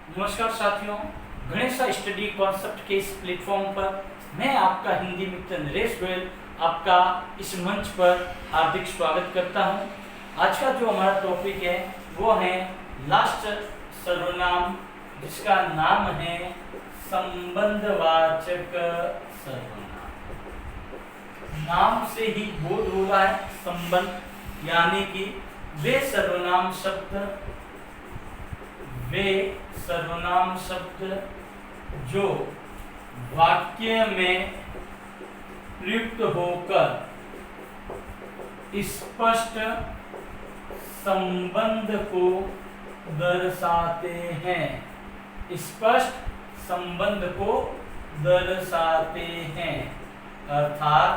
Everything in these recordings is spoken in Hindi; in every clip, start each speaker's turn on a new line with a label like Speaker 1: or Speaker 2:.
Speaker 1: नमस्कार साथियों, गणेश स्टडी कॉन्सेप्ट के इस प्लेटफॉर्म पर मैं आपका हिंदी मित्र नरेश गोयल आपका इस मंच पर हार्दिक स्वागत करता हूं। आज का जो हमारा टॉपिक है वो है लास्ट सर्वनाम, जिसका नाम है संबंधवाचक सर्वनाम। नाम से ही बोध हो रहा है संबंध, यानी कि वे सर्वनाम शब्द जो वाक्य में प्रयुक्त होकर स्पष्ट संबंध को दर्शाते हैं, स्पष्ट संबंध को दर्शाते हैं। अर्थात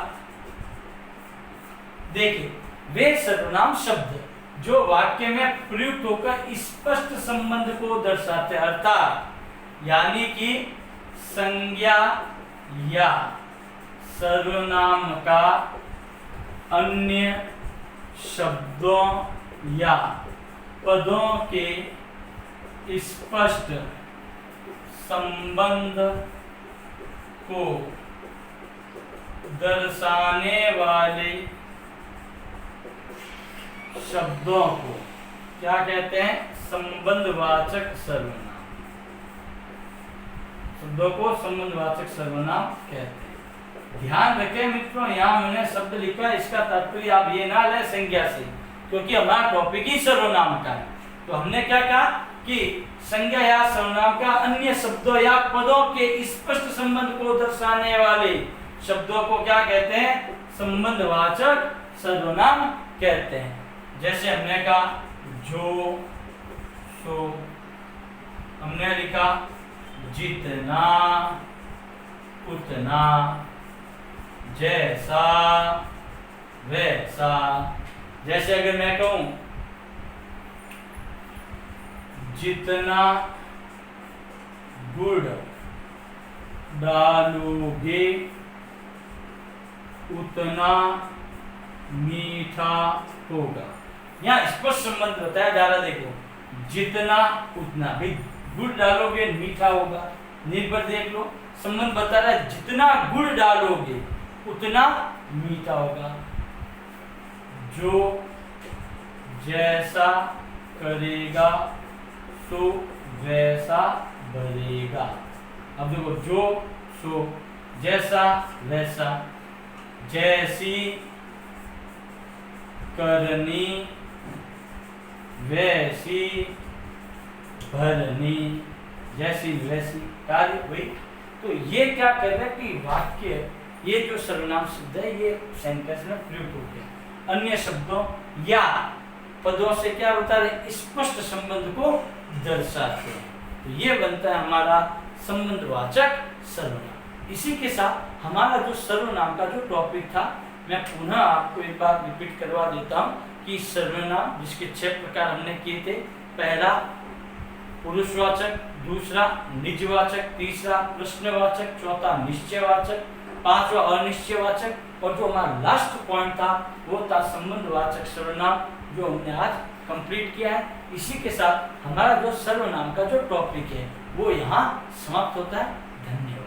Speaker 1: देखिए, वे सर्वनाम शब्द जो वाक्य में प्रयुक्त होकर स्पष्ट संबंध को दर्शाते हैं, अर्थात यानी कि संज्ञा या सर्वनाम का अन्य शब्दों या पदों के स्पष्ट संबंध को दर्शाने वाले शब्दों को क्या कहते हैं? संबंधवाचक सर्वनाम। शब्दों को संबंधवाचक सर्वनाम कहते हैं। ध्यान रखें मित्रों, यहाँ मैंने शब्द लिखा है, इसका तात्पर्य आप ये ना लें संज्ञा से, क्योंकि हमारा टॉपिक ही सर्वनाम का है। तो हमने क्या कहा कि संज्ञा या सर्वनाम का अन्य शब्दों या पदों के स्पष्ट संबंध को दर्शाने वाले शब्दों को क्या कहते हैं? संबंधवाचक सर्वनाम कहते हैं। जैसे हमने कहा जो, सो, हमने लिखा जितना, उतना, जैसा, वैसा। जैसे अगर मैं कहूं जितना गुड़ डालोगे उतना मीठा होगा। यहाँ स्पष्ट संबंध बताया जा रहा, देखो जितना उतना, भाई गुड़ डालोगे मीठा होगा। निर्भर देख लो, संबंध बता रहा है जितना गुड़ डालोगे उतना मीठा होगा। जो जैसा करेगा सो वैसा बढ़ेगा। अब देखो जो, सो, जैसा, वैसा, जैसी करनी, वैसी भरनी, जैसी वैसी कार्य हुई। तो ये क्या कर रहा है कि वाक्य, ये जो सर्वनाम शब्द है ये सेंटेंस में प्रयुक्त होते हैं अन्य शब्दों या पदों से क्या होता है? स्पष्ट संबंध को दर्शाते हैं। तो ये बनता है हमारा संबंधवाचक सर्वनाम। इसी के साथ हमारा जो सर्वनाम का जो टॉपिक था, मैं पुनः आपको एक बार रिपीट करवा देता हूँ कि सर्वनाम जिसके 6 प्रकार हमने किए थे। पहला पुरुषवाचक, दूसरा निजवाचक, तीसरा प्रश्नवाचक, चौथा निश्चयवाचक, पांचवा अनिश्चयवाचक, और जो हमारा लास्ट पॉइंट था वो था संबंधवाचक सर्वनाम, जो हमने आज कंप्लीट किया है। इसी के साथ हमारा जो सर्वनाम का जो टॉपिक है वो यहाँ समाप्त होता है। धन्यवाद।